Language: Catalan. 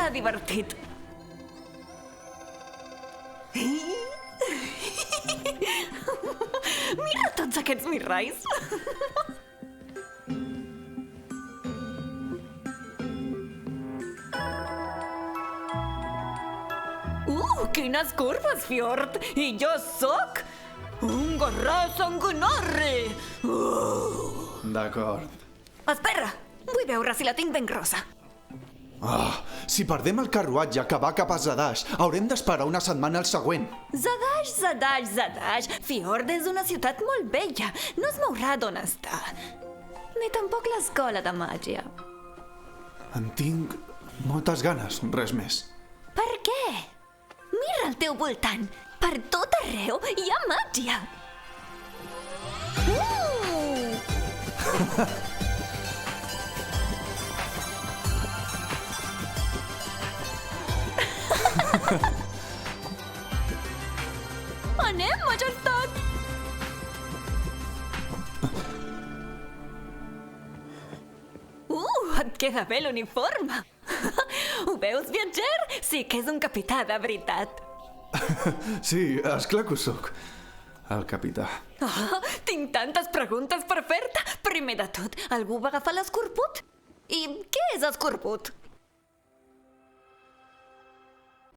serà divertit. Mira tots aquests miralls. Quines curves, Fjord! I jo sóc un guerrer sanguinari! D'acord. Espera! Vull veure si la tinc ben grossa. Si perdem el carruatge que va cap a Zadash, haurem d'esperar una setmana al següent. Zadash. Fjord és una ciutat molt vella. No es mourà d'on està. Ni tampoc l'escola de màgia. En tinc moltes ganes, res més. Per què? Mira al teu voltant. Per tot arreu hi ha màgia. Anem, majestat! Et queda bé l'uniforme. Ho veus, viatger? Sí que és un capità de veritat. Sí, esclar que ho soc. El capità. Tinc tantes preguntes per fer-te. Primer de tot, algú va agafar l'escorput? I què és escorput?